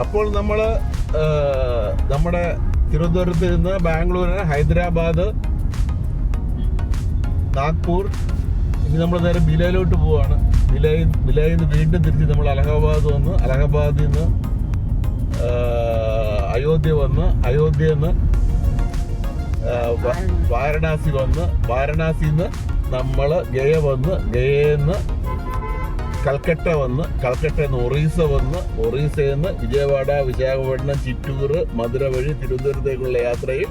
അപ്പോൾ നമ്മൾ നമ്മുടെ തിരുവനന്തപുരത്ത് നിന്ന് ബാംഗ്ലൂർ, ഹൈദരാബാദ്, നാഗ്പൂർ, ഇനി നമ്മൾ നേരെ ബിലയിലോട്ട് പോവാണ്. ബിലയിൽ നിന്ന് വീണ്ടും തിരിച്ച് നമ്മൾ അലഹബാദ് വന്ന്, അലഹബാദിൽ നിന്ന് അയോധ്യ വന്ന്, അയോധ്യയിൽ നിന്ന് വാരണാസി വന്ന്, വാരണാസിയിൽ നിന്ന് നമ്മൾ ഗയ വന്ന്, ഗയയിൽ നിന്ന് കൽക്കട്ട വന്ന്, കൽക്കട്ടയിൽ നിന്ന് ഒറീസ വന്ന്, ഒറീസയിൽ നിന്ന് വിജയവാഡ, വിശാഖപട്ടണം, ചിറ്റൂർ, മധുര വഴി തിരുവനന്തപുരത്തേക്കുള്ള യാത്രയിൽ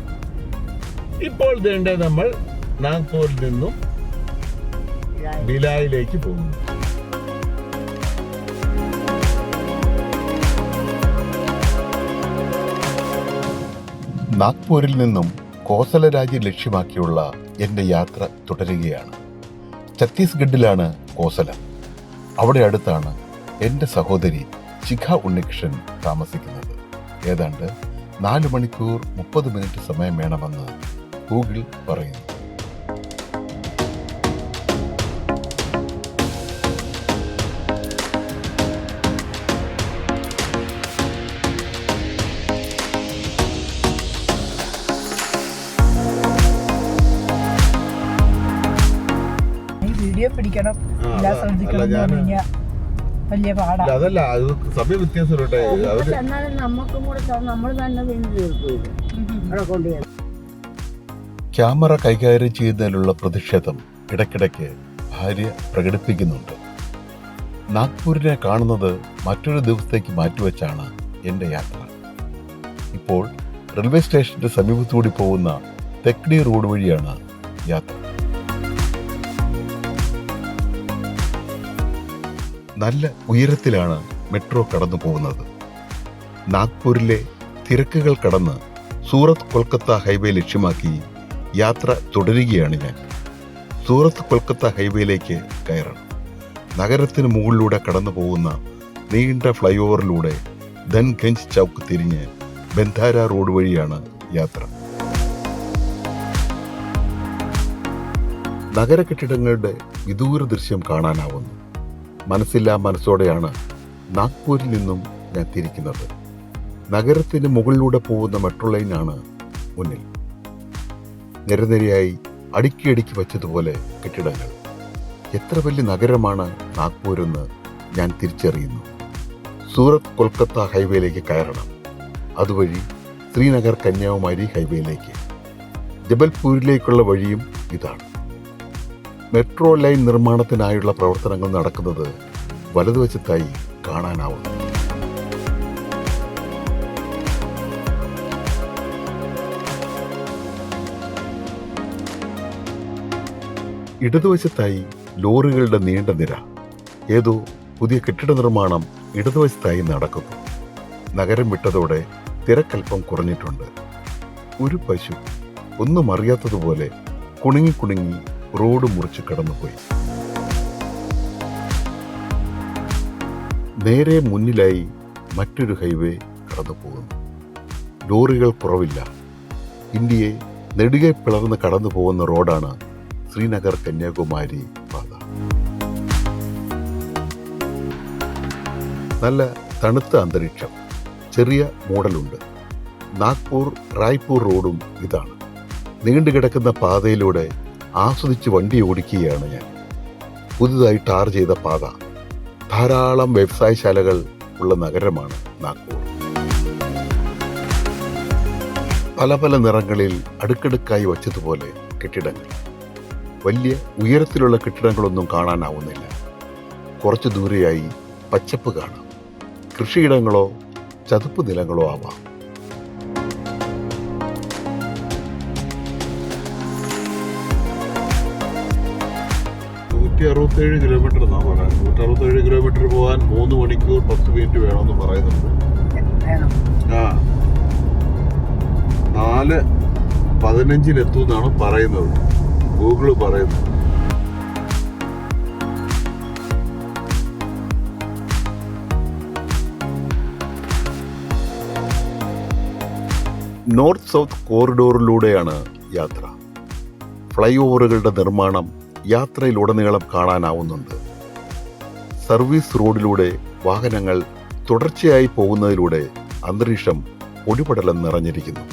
ഇപ്പോൾ വേണ്ട നമ്മൾ നാഗ്പൂരിൽ നിന്നും ബിലായിലേക്ക് പോകുന്നു. നാഗ്പൂരിൽ നിന്നും കോസല രാജ്യം ലക്ഷ്യമാക്കിയുള്ള എൻ്റെ യാത്ര തുടരുകയാണ്. ഛത്തീസ്ഗഡിലാണ് കോസല. അവിടെ അടുത്താണ് എൻ്റെ സഹോദരി ശിഖ ഉണ്ണികൃഷ്ണൻ താമസിക്കുന്നത്. ഏതാണ്ട് 4 മണിക്കൂർ 30 മിനിറ്റ് സമയം വേണമെന്ന് ഗൂഗിൾ പറയുന്നു. പിടിക്കണം, വലിയ പാടാ. അതല്ല, അത് സമയം വ്യത്യാസം നമുക്കും കൂടെ നമ്മൾ തന്നെ ക്യാമറ കൈകാര്യം ചെയ്യുന്നതിലുള്ള പ്രതിഷേധം ഇടയ്ക്കിടയ്ക്ക് ഭാര്യ പ്രകടിപ്പിക്കുന്നുണ്ട്. നാഗ്പൂരിനെ കാണുന്നത് മറ്റൊരു ദിവസത്തേക്ക് മാറ്റിവെച്ചാണ് എൻ്റെ യാത്ര. ഇപ്പോൾ റെയിൽവേ സ്റ്റേഷന്റെ സമീപത്തുകൂടി പോകുന്ന തെക്നി റോഡ് വഴിയാണ് യാത്ര. നല്ല ഉയരത്തിലാണ് മെട്രോ കടന്നു പോകുന്നത്. നാഗ്പൂരിലെ തിരക്കുകൾ കടന്ന് സൂറത്ത് കൊൽക്കത്ത ഹൈവേ ലക്ഷ്യമാക്കി യാത്ര തുടരുകയാണ് ഞാൻ. സൂറത്ത് കൊൽക്കത്ത ഹൈവേയിലേക്ക് കയറണം. നഗരത്തിന് മുകളിലൂടെ കടന്നു പോകുന്ന നീണ്ട ഫ്ലൈ ഓവറിലൂടെ ധൻഗഞ്ച് ചൗക്ക് തിരിഞ്ഞ് ബന്ധാര റോഡ് വഴിയാണ് യാത്ര. നഗര കെട്ടിടങ്ങളുടെ വിദൂര ദൃശ്യം കാണാനാവുന്നു. മനസ്സില്ലാ മനസ്സോടെയാണ് നാഗ്പൂരിൽ നിന്നും ഞാൻ തിരിക്കുന്നത്. നഗരത്തിന് മുകളിലൂടെ പോകുന്ന മെട്രോ ലൈനാണ് മുന്നിൽ. നിരനിരയായി അടുക്കി വച്ചതുപോലെ കെട്ടിടങ്ങൾ. എത്ര വലിയ നഗരമാണ് നാഗ്പൂരെന്ന് ഞാൻ തിരിച്ചറിയുന്നു. സൂറത്ത് കൊൽക്കത്ത ഹൈവേയിലേക്ക് കയറണം. അതുവഴി ശ്രീനഗർ കന്യാകുമാരി ഹൈവേയിലേക്ക്. ജബൽപൂരിലേക്കുള്ള വഴിയും ഇതാണ്. മെട്രോ ലൈൻ നിർമ്മാണത്തിനായുള്ള പ്രവർത്തനങ്ങൾ നടക്കുന്നത് വലതുവശത്തായി കാണാനാവുന്നു. ഇടതുവശത്തായി ലോറികളുടെ നീണ്ട നിര. ഏതോ പുതിയ കെട്ടിട നിർമ്മാണം ഇടതുവശത്തായി നടക്കുന്നു. നഗരം വിട്ടതോടെ തിരക്കൽപ്പം കുറഞ്ഞിട്ടുണ്ട്. ഒരു പശു ഒന്നും അറിയാത്തതുപോലെ കുണുങ്ങി റോഡ് മുറിച്ച് കടന്നുപോയി. നേരെ മുന്നിലായി മറ്റൊരു ഹൈവേ കടന്നു പോകുന്നു. ലോറികൾ കുറവില്ല. ഇന്ത്യയെ നെടുകെ പിളർന്ന് കടന്നു പോകുന്ന റോഡാണ് ശ്രീനഗർ കന്യാകുമാരി പാത. നല്ല തണുത്ത അന്തരീക്ഷം, ചെറിയ മൂടലുണ്ട്. നാഗ്പൂർ റായ്പൂർ റോഡും ഇതാണ്. നീണ്ടുകിടക്കുന്ന പാതയിലൂടെ ആസ്വദിച്ച് വണ്ടി ഓടിക്കുകയാണ് ഞാൻ. പുതുതായി ടാർ ചെയ്ത പാത. ധാരാളം വ്യവസായശാലകൾ ഉള്ള നഗരമാണ് നാഗ്പൂർ. പല പല നിറങ്ങളിൽ അടുക്കടുക്കായി വച്ചതുപോലെ കെട്ടിടങ്ങൾ. വലിയ ഉയരത്തിലുള്ള കെട്ടിടങ്ങളൊന്നും കാണാനാവുന്നില്ല. കുറച്ചു ദൂരെയായി പച്ചപ്പ് കാണാം. കൃഷിയിടങ്ങളോ ചതുപ്പ് നിലങ്ങളോ ആവാം. 167 കിലോമീറ്റർ എന്നാ പറയാൻ. 167 കിലോമീറ്റർ പോകാൻ 3 മണിക്കൂർ 10 മിനിറ്റ് വേണമെന്ന് പറയുന്നുണ്ട്. 4:15 എത്തുമെന്നാണ് പറയുന്നത്, ഗൂഗിള് പറയുന്നത്. നോർത്ത് സൗത്ത് കോറിഡോറിലൂടെയാണ് യാത്ര. ഫ്ലൈ ഓവറുകളുടെ നിർമ്മാണം യാത്രയിലുടനീളം കാണാനാവുന്നുണ്ട്. സർവീസ് റോഡിലൂടെ വാഹനങ്ങൾ തുടർച്ചയായി പോകുന്നതിലൂടെ അന്തരീക്ഷം പൊടിപടലം നിറഞ്ഞിരിക്കുന്നു.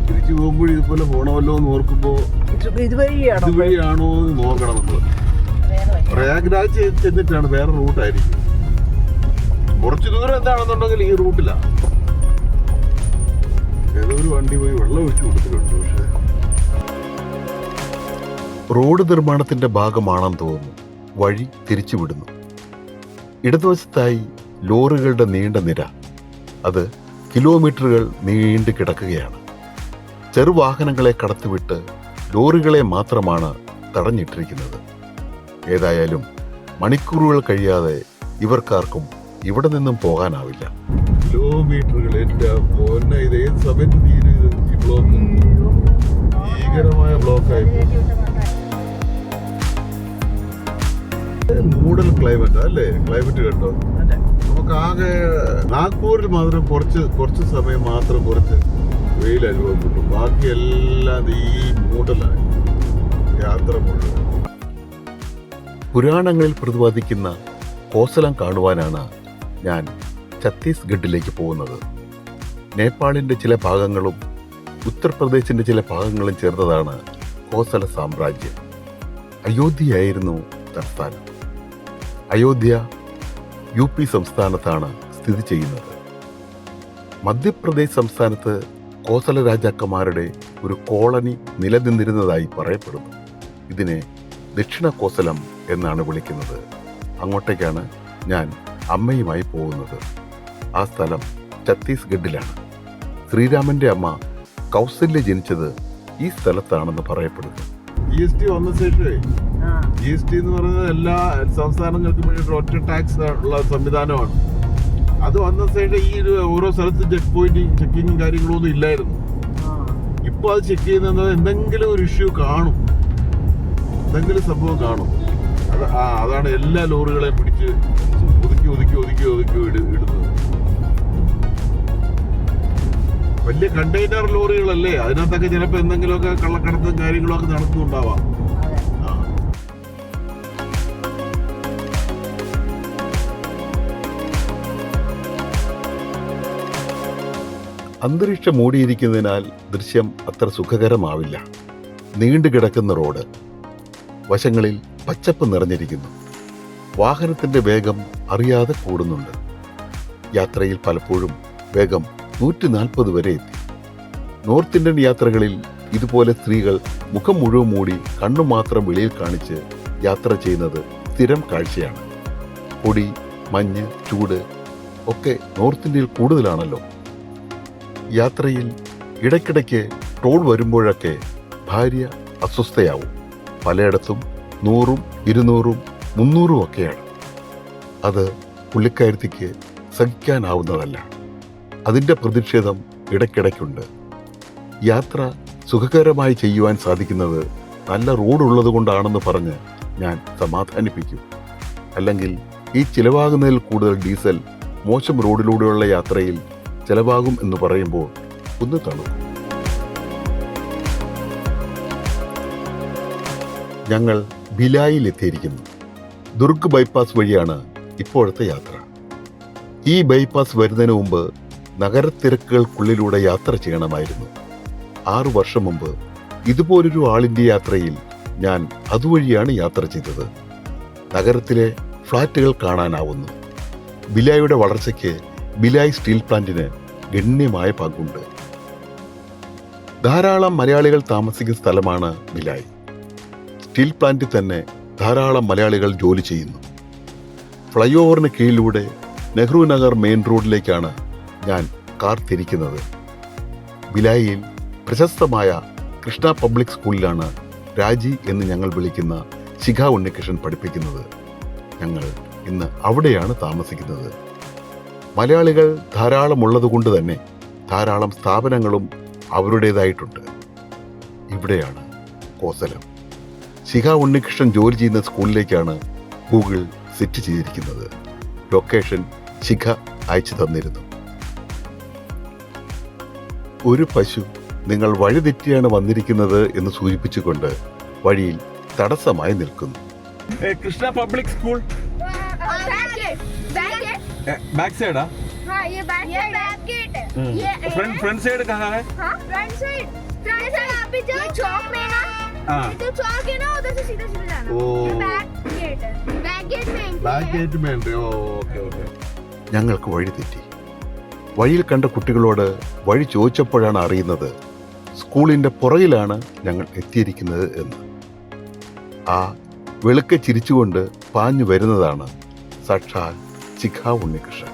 തിരിച്ചു പോകുമ്പോൾ ഇതുപോലെ പോണമല്ലോ എന്ന് ഓർക്കുമ്പോൾ ഇതുവഴിയാണോ എന്ന് നോക്കണം നമ്മൾ. പ്രയാഗ്രാജ് ചെന്നിട്ടാണ് വേറെ റൂട്ടായിരിക്കും. കുറച്ച് ദൂരം എന്താണെന്നുണ്ടെങ്കിൽ ഈ റൂട്ടിലാണ്. ഏതോ ഒരു വണ്ടി പോയി വെള്ളം ഒഴിച്ചു കൊടുത്തിട്ടുണ്ട്. പക്ഷേ റോഡ് നിർമ്മാണത്തിന്റെ ഭാഗമാണെന്ന് തോന്നുന്നു വഴി തിരിച്ചുവിടുന്നു. ഇടതുവശത്തായി ലോറികളുടെ നീണ്ട നിര, അത് കിലോമീറ്ററുകൾ നീണ്ടു കിടക്കുകയാണ്. ചെറുവാഹനങ്ങളെ കടത്തിവിട്ട് ലോറികളെ മാത്രമാണ് തടഞ്ഞിട്ടിരിക്കുന്നത്. ഏതായാലും മണിക്കൂറുകൾ കഴിയാതെ ഇവർക്കാർക്കും ഇവിടെ നിന്നും പോകാനാവില്ല. കിലോമീറ്ററുകൾ എൻ്റെ മോനെ, ഇത് ഏത് സമയത്ത് തീരും ഈ ബ്ലോക്ക്? ഭീകരമായ ബ്ലോക്കായി. മൂടൽ ക്ലൈമറ്റ് അല്ലേ? ക്ലൈമറ്റ് കേട്ടോ, നമുക്ക് ആകെ നാഗ്പൂരിൽ മാത്രം കുറച്ച് സമയം മാത്രം കുറച്ച് വെയിൽ അനുഭവപ്പെട്ടു. ബാക്കിയെല്ലാം ഈ മൂടലാണ് യാത്ര മുഴുവൻ. പുരാണങ്ങളിൽ പ്രതിപാദിക്കുന്ന കോസലം കാണുവാനാണ് ഞാൻ ഛത്തീസ്ഗഡിലേക്ക് പോകുന്നത്. നേപ്പാളിൻ്റെ ചില ഭാഗങ്ങളും ഉത്തർപ്രദേശിൻ്റെ ചില ഭാഗങ്ങളും ചേർന്നതാണ് കോസല സാമ്രാജ്യം. അയോധ്യയായിരുന്നു തലസ്ഥാനം. അയോധ്യ UP സംസ്ഥാനത്താണ് സ്ഥിതി ചെയ്യുന്നത്. മധ്യപ്രദേശ് സംസ്ഥാനത്ത് കോസല രാജാക്കന്മാരുടെ ഒരു കോളനി നിലനിന്നിരുന്നതായി പറയപ്പെടുന്നു. ഇതിനെ ദക്ഷിണ കോസലം എന്നാണ് വിളിക്കുന്നത്. അങ്ങോട്ടേക്കാണ് ഞാൻ അമ്മയുമായി പോകുന്നത്. ആ സ്ഥലം ഛത്തീസ്ഗഡിലാണ്. ശ്രീരാമന്റെ അമ്മ കൗസല്യ ജനിച്ചത് ഈ സ്ഥലത്താണെന്ന് പറയപ്പെടുന്നു. GST വന്ന ശേഷമേ, GST എന്ന് പറയുന്നത് എല്ലാ സംസ്ഥാനങ്ങൾക്കും വേണ്ടി ഒറ്റ ടാക്സ് ഉള്ള സംവിധാനമാണ്. അത് വന്ന ശേഷം ഈ ഓരോ സ്ഥലത്തും ചെക്കിങ്ങും കാര്യങ്ങളൊന്നും ഇല്ലായിരുന്നു. ഇപ്പൊ അത് ചെക്ക് ചെയ്യുന്നത് എന്തെങ്കിലും ഒരു ഇഷ്യൂ കാണും, എന്തെങ്കിലും സംഭവം കാണും. അതാണ് എല്ലാ ലോറികളെയും പിടിച്ച് ഒതുക്കി ഇടുന്നത്. വലിയ കണ്ടെയ്നർ ലോറികളല്ലേ, അതിനകത്തൊക്കെ ചിലപ്പോൾ എന്തെങ്കിലുമൊക്കെ കള്ളക്കടത്തും കാര്യങ്ങളൊക്കെ നടത്തുന്നുണ്ടാവാം. അന്തരീക്ഷം മൂടിയിരിക്കുന്നതിനാൽ ദൃശ്യം അത്ര സുഖകരമാവില്ല. നീണ്ടുകിടക്കുന്ന റോഡ്, വശങ്ങളിൽ പച്ചപ്പ് നിറഞ്ഞിരിക്കുന്നു. വാഹനത്തിന്റെ വേഗം അറിയാതെ കൂടുന്നുണ്ട്. യാത്രയിൽ പലപ്പോഴും വേഗം 140 വരെ എത്തി. നോർത്ത് ഇന്ത്യൻ യാത്രകളിൽ ഇതുപോലെ സ്ത്രീകൾ മുഖം മുഴുവൻ മൂടി കണ്ണു മാത്രം വെളിയിൽ കാണിച്ച് യാത്ര ചെയ്യുന്നത് സ്ഥിരം കാഴ്ചയാണ്. പൊടി, മഞ്ഞ്, ചൂട് ഒക്കെ നോർത്ത് ഇന്ത്യയിൽ കൂടുതലാണല്ലോ. യാത്രയിൽ ഇടയ്ക്കിടയ്ക്ക് ടോൾ വരുമ്പോഴൊക്കെ ഭാര്യ അസ്വസ്ഥയാവും. പലയിടത്തും 100, 200, 300 ഒക്കെയാണ്. അത് പുള്ളിക്കാരത്തിക്ക് സഹിക്കാനാവുന്നതല്ല. അതിൻ്റെ പ്രതിഷേധം ഇടയ്ക്കിടയ്ക്കുണ്ട്. യാത്ര സുഖകരമായി ചെയ്യുവാൻ സാധിക്കുന്നത് നല്ല റോഡുള്ളത് കൊണ്ടാണെന്ന് പറഞ്ഞ് ഞാൻ സമാധാനിപ്പിക്കും. അല്ലെങ്കിൽ ഈ ചിലവാകുന്നതിൽ കൂടുതൽ ഡീസൽ മോശം റോഡിലൂടെയുള്ള യാത്രയിൽ ചിലവാകും എന്ന് പറയുമ്പോൾ ഒന്ന് തണുക്കും. ഞങ്ങൾ ഭിലായിൽ എത്തിയിരിക്കുന്നു. ദുർഗ് ബൈപ്പാസ് വഴിയാണ് ഇപ്പോഴത്തെ യാത്ര. ഈ ബൈപ്പാസ് വരുന്നതിന് മുമ്പ് നഗരത്തിരക്കുകൾക്കുള്ളിലൂടെ യാത്ര ചെയ്യണമായിരുന്നു. 6 വർഷം മുമ്പ് ഇതുപോലൊരു ആൾ ഇന്ത്യ യാത്രയിൽ ഞാൻ അതുവഴിയാണ് യാത്ര ചെയ്തത്. നഗരത്തിലെ ഫ്ളാറ്റുകൾ കാണാനാവുന്നു. ഭിലായിയുടെ വളർച്ചയ്ക്ക് ഭിലായ് സ്റ്റീൽ പ്ലാന്റിന് ഗണ്യമായ പങ്കുണ്ട്. ധാരാളം മലയാളികൾ താമസിക്കുന്ന സ്ഥലമാണ് ഭിലായ്. സ്റ്റീൽ പ്ലാന്റിൽ തന്നെ ധാരാളം മലയാളികൾ ജോലി ചെയ്യുന്നു. ഫ്ലൈ ഓവറിന് കീഴിലൂടെ നെഹ്റു നഗർ മെയിൻ റോഡിലേക്കാണ് ഞാൻ കാർ തിരിക്കുന്നത്. ഭിലായിൽ പ്രശസ്തമായ കൃഷ്ണ പബ്ലിക് സ്കൂളിലാണ് രാജി എന്ന് ഞങ്ങൾ വിളിക്കുന്ന ശിഖ ഉണ്ണികൃഷ്ണൻ പഠിപ്പിക്കുന്നത്. ഞങ്ങൾ ഇന്ന് അവിടെയാണ് താമസിക്കുന്നത്. മലയാളികൾ ധാരാളം ഉള്ളതുകൊണ്ട് തന്നെ ധാരാളം സ്ഥാപനങ്ങളും അവരുടേതായിട്ടുണ്ട്. ഇവിടെയാണ് കോസലം. ശിഖ ഉണ്ണികൃഷ്ണൻ ജോലി ചെയ്യുന്ന സ്കൂളിലേക്കാണ് ഗൂഗിൾ സെറ്റ് ചെയ്തിരിക്കുന്നത്. ലൊക്കേഷൻ ശിഖ അയച്ചു തന്നിരുന്നു. ഒരു പശു നിങ്ങൾ വഴിതെറ്റിയാണ് വന്നിരിക്കുന്നത് എന്ന് സൂചിപ്പിച്ചുകൊണ്ട് വഴിയിൽ തടസ്സമായി നിൽക്കുന്നു. Krishna public school back side हाँ ये बैक गेट है। ये फ्रंट साइड कहाँ है? हाँ फ्रंट साइड आप भी जाओ चौक में ना। हाँ तो चौक है ना उधर से सीधा सीधा जाना। ओ। ये बैक गेट है। बैक गेट में entry बैक है। गेट में ഉണ്ട്. Okay okay. ഞങ്ങൾക്ക് വഴി തെറ്റി. വഴിയിൽ കണ്ട കുട്ടികളോട് വഴി ചോദിച്ചപ്പോഴാണ് അറിയുന്നത് സ്കൂളിന്റെ പുറകിലാണ് ഞങ്ങൾ എത്തിയിരിക്കുന്നത് എന്ന്. ആ വെളുക്കെ ചിരിച്ചുകൊണ്ട് പാഞ്ഞു വരുന്നതാണ് സാക്ഷാൽ ചിഖ ഉണ്ണികൃഷ്ണൻ.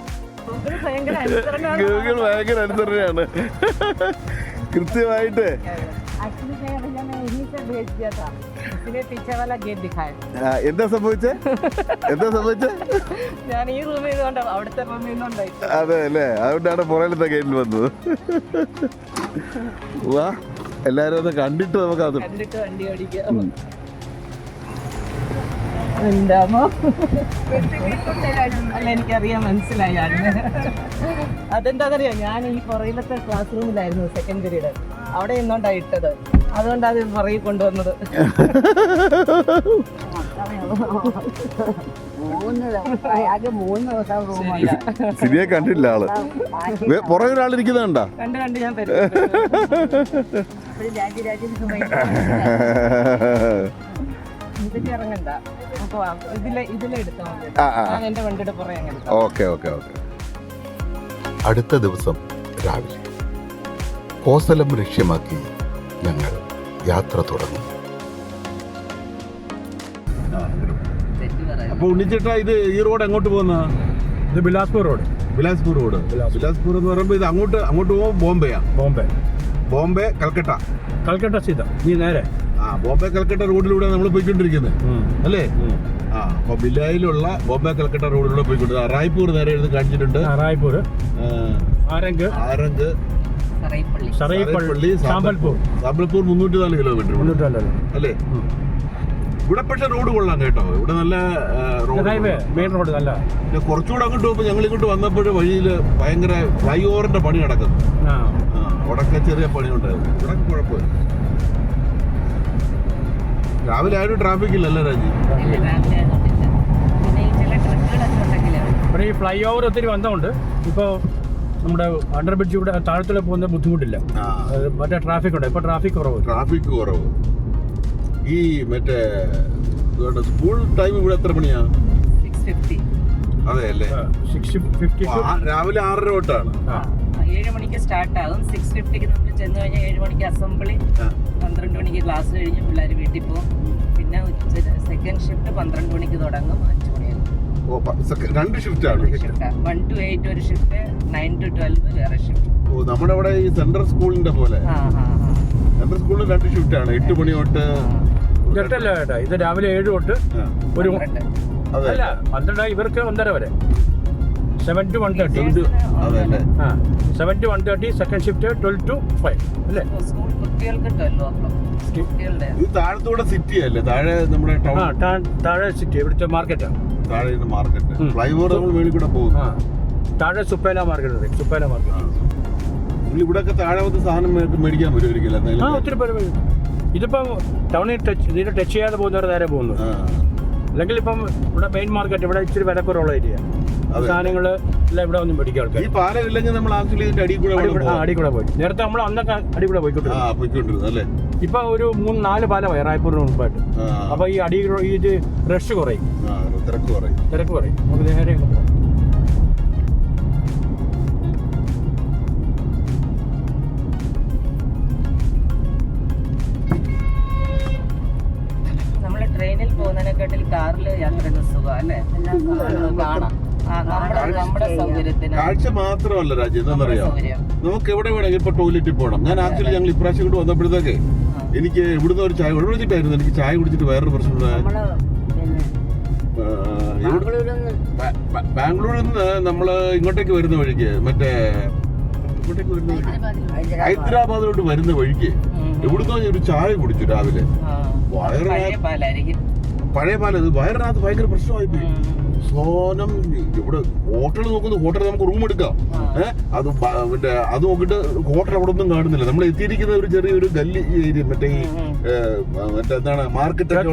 ഗൂഗിൾ ഭയങ്കര അനുസരണയാണ്. കൃത്യമായിട്ട് एक्चुअली मैं यहीं से भेज दिया था, इसलिए पीछे वाला गेट दिखाया. എന്താ സംഭവിച്ചേ? ഞാൻ ഈ റൂമിൽ നിന്നുകൊണ്ട് അവിടുത്തെ റൂമിൽ നിന്നുണ്ടായി. അതെ അല്ലേ, അതുകൊണ്ടാണ് പുറകിലത്തെ ഗേറ്റിൽ വന്നത്. വാ, എല്ലാരും ഒന്ന് കണ്ടിട്ട് നമുക്ക് അത് കണ്ടിട്ട് വണ്ടി ഓടിക്കാം. എന്താമോ അല്ല എനിക്കറിയാം, മനസ്സിലായി. അതെന്താണെന്നറിയാം, ഞാൻ ഈ പുറകിലത്തെ ക്ലാസ് റൂമിലായിരുന്നു സെക്കൻഡ് പീരീഡ്. അവിടെ നിന്നോണ്ടാണ് ഇട്ടത്, അതുകൊണ്ട് അത് പുറകിൽ കൊണ്ടുവന്നത്. സിനിയെ കണ്ടില്ല ആള്. പുറകെ ഒരാളിരിക്കുന്നുണ്ടാ? കണ്ട് ഞാൻ ഇതൊക്കെ ഇറങ്ങണ്ട, ഇതിലെടുത്താൽ മതി. ഞാൻ എന്റെ വണ്ടിയുടെ പുറകെ അങ്ങനെ. Okay okay okay. അടുത്ത ദിവസം രാവിലെ കോസലം ലക്ഷ്യമാക്കി ഞങ്ങൾ യാത്ര തുടങ്ങി. അപ്പൊ ഉണ്ണിച്ചേട്ടാ, ഇത് ഈ റോഡ് എങ്ങോട്ട് പോകുന്ന? ഇത് ബിലാസ്പൂർ റോഡ്. ബിലാസ്പൂർ റോഡ്. ബിലാസ്പൂർ എന്ന് പറയുമ്പോ ഇത് അങ്ങോട്ട് പോകുമ്പോൾ ബോംബെയാ? ബോംബെ കൽക്കട്ട. കൽക്കട്ട സീത നീ നേരെ. ബോംബെ കൽക്കട്ട റോഡിലൂടെ നമ്മൾ പോയിക്കൊണ്ടിരിക്കുന്നത് അല്ലേ? അപ്പൊ ബിലായിലുള്ള ബോംബെ കൽക്കട്ട റോഡിലൂടെ പോയിക്കൊണ്ടിരിക്കുന്നത്. റായ്പൂർ നേരെ എഴുതി കാണിച്ചിട്ടുണ്ട്. റായ്പൂർ, ആരംഗ്, സറൈപ്പള്ളി, സാമ്പൽപൂർ. 304 കിലോമീറ്റർ അല്ലേ? ഇവിടെ പക്ഷെ റോഡ് കൊള്ളാം കേട്ടോ. ഇവിടെ നല്ല ഹൈവേ, മെയിൻ റോഡ് നല്ല. കുറച്ചുകൂടെ അങ്ങോട്ട് പോകുമ്പോൾ ഞങ്ങൾ ഇങ്ങോട്ട് വന്നപ്പോഴും വഴിയിൽ ഭയങ്കര ഫ്ലൈ ഓവറിന്റെ പണി നടക്കുന്നു. അവിടൊക്കെ ചെറിയ പണിയുണ്ടായിരുന്നു. ഇവിടെ കുഴപ്പമില്ല. രാവിലെ ആരും ട്രാഫിക് ഇല്ലല്ലേ രാജി? ഇവിടെ ഈ ഫ്ലൈ ഓവർ ഒത്തിരി വന്നതുകൊണ്ട് ഇപ്പോൾ നമ്മുടെ അണ്ടർ ബ്രിഡ്ജ് ഇവിടെ താഴത്തിലെ പോകുന്ന ബുദ്ധിമുട്ടില്ല. മറ്റേ ട്രാഫിക് ഉണ്ട്. ഇപ്പോൾ ട്രാഫിക് കുറവ്. ഈ മറ്റേ സ്കൂൾ ടൈം ഇവിടെ എത്ര മണിയാ? 6:50. അതെ അല്ലേ? 6:50. രാവിലെ 6:30 തൊട്ടാണ്. 7 മണിക്ക് സ്റ്റാർട്ട് ആകും. 6:50 നമ്മൾ ചെന്ന് കഴിഞ്ഞാൽ 7 മണിക്ക് അസംബ്ലി, 12 മണിക്ക് ക്ലാസ് കഴിഞ്ഞ് പിള്ളേർ വീട്ടിൽ പോകും. പിന്നെ സെക്കൻഡ് ഷിഫ്റ്റ് 12 മണിക്ക് തുടങ്ങും, 5 മണിയാകും. രണ്ട് ഷിഫ്റ്റ് ആണ്. 1 to 8 ഒരു ഷിഫ്റ്റ്, 9 to 12 വേറെ ഷിഫ്റ്റ്. നമ്മുടെ ഇവിടെ ഈ സെൻട്രൽ സ്കൂളിന്റെ പോലെ. സെൻട്രൽ സ്കൂളിൽ 2 ഷിഫ്റ്റ് ആണ്. 8 മണി തൊട്ട്. ജട്ടല്ല കേട്ടാ, ഇത് രാവിലെ 7 തൊട്ട് ഒരു അല്ല 12 ഇവർക്ക് 1:30 വരെ. 7 to 1:30. 7 to 1:30 second shift. 12 to 5 അല്ലേ? സ്കൂൾ കുട്ടികൾക്ക് 12 o'clock. കുട്ടികളുടെ ഇത് താഴത്തൂടെ സിറ്റി അല്ലേ? താഴെ നമ്മുടെ താഴെ സിറ്റി, ഇവിടുത്തെ മാർക്കറ്റാണ്. താഴെ മാർക്കറ്റ്. ഫ്ലൈ ഓവർ നമ്മൾ മേളിൽ കൂടെ പോകും. താഴെ സുപ്പേല മാർക്കറ്റ്. ഇവിടെയൊക്കെ താഴെ വന്ന് സാധനം മേടിക്കാൻ വരുമായിരിക്കില്ല? ഒത്തിരി പേര് വരും. ഇതിപ്പം ടൗണിൽ ഇതിന് ടച്ച് ചെയ്യാതെ പോകുന്നവർ നേരെ പോകുന്നു. അല്ലെങ്കിൽ ഇപ്പം ഇവിടെ മെയിൻ മാർക്കറ്റ്, ഇവിടെ ഇച്ചിരി വിലക്കുറവുള്ള ഏരിയ. സാധനങ്ങൾ എല്ലാം ഇവിടെ ഒന്നും മേടിക്കാൻ ആൾക്കാർ. ഈ പാലം ഇല്ലെങ്കിൽ നമ്മൾ ആക്ച്വലി ഇതിന്റെ അടി കൂടെ പോയി. നേരത്തെ നമ്മൾ അന്നൊക്കെ അടി കൂടെ പോയിക്കൊണ്ടിരുന്നു അല്ലേ? ഇപ്പൊ ഒരു 3-4 പാലമായി റായ്പൂരിന് മുമ്പായിട്ട്. അപ്പൊ ഈ അടി ഇത് റഷ് കുറയും, തിരക്ക് കുറയും. നമുക്ക് നേരെ പോകാം. നമ്മള് ട്രെയിനിൽ പോകുന്നതിനെക്കാട്ടിൽ കാറിൽ യാത്ര സുഖം അല്ലേ? കാണാം. നമ്മുടെ സൗകര്യത്തിന്. കാഴ്ച മാത്രമല്ല രാജ്യം, എന്താണെന്നറിയാം, നമുക്ക് എവിടെ വേണമെങ്കിൽ ഇപ്പൊ ടോയ്ലറ്റിൽ പോകണം. ഞാൻ ആക്ച്വലി ഞങ്ങൾ ഇപ്രാവശ്യം കൊണ്ട് വന്നപ്പോഴത്തേക്ക് എനിക്ക് ഇവിടുന്ന് ഒരു ചായ വിളിച്ചിട്ടായിരുന്നു. എനിക്ക് ചായ കുടിച്ചിട്ട് വേറൊരു പ്രശ്നം. ബാംഗ്ലൂരിൽ നിന്ന് നമ്മള് ഇങ്ങോട്ടേക്ക് വരുന്ന വഴിക്ക്, മറ്റേ ഹൈദരാബാദിലോട്ട് വരുന്ന വഴിക്ക് ഇവിടുന്ന് ഒരു ചായ കുടിച്ചു രാവിലെ. പഴയ പാലം. ഇത് വയറിനകത്ത് ഭയങ്കര പ്രശ്നമായി പോയി. അവസാനം ഇവിടെ ഹോട്ടൽ നോക്കുന്നു, ഹോട്ടലിൽ നമുക്ക് റൂം എടുക്കാം. അത് മറ്റേ അത് നോക്കിയിട്ട് ഹോട്ടൽ അവിടെ ഒന്നും കാണുന്നില്ല. നമ്മൾ എത്തിയിരിക്കുന്ന ഒരു ചെറിയൊരു ഗല്ലി ഏരിയ, മറ്റേ ഈ മറ്റെന്താണ് മാർക്കറ്റൊക്കെ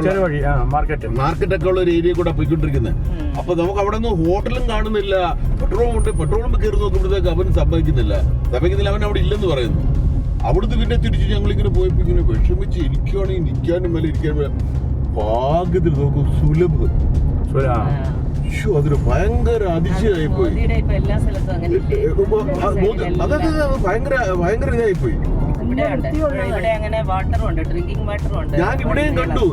ഉള്ള ഒരു ഏരിയ കൂടെ പോയിക്കൊണ്ടിരിക്കുന്നത്. അപ്പൊ നമുക്ക് അവിടെ നിന്ന് ഹോട്ടലും കാണുന്നില്ല, പെട്രോളും കയറി നോക്കുമ്പോഴത്തേക്ക് അവൻ സമ്മതിക്കുന്നില്ല, അവൻ അവിടെ ഇല്ലെന്ന് പറയുന്നു. അവിടുന്ന് പിന്നെ തിരിച്ച് ഞങ്ങളിങ്ങനെ പോയപ്പോ ഇങ്ങനെ വിഷമിച്ച് ഇരിക്കുകയാണെങ്കിൽ ഇരിക്കാനും മേലെ ഇരിക്കാനും ഭാഗ്യത്തിൽ നോക്കും സുലഭ്. അതൊരു ഭയങ്കര അതിശയായി പോയി. ഭയങ്കര ഇതായി പോയി. ഞാൻ ഇവിടെയും കണ്ടു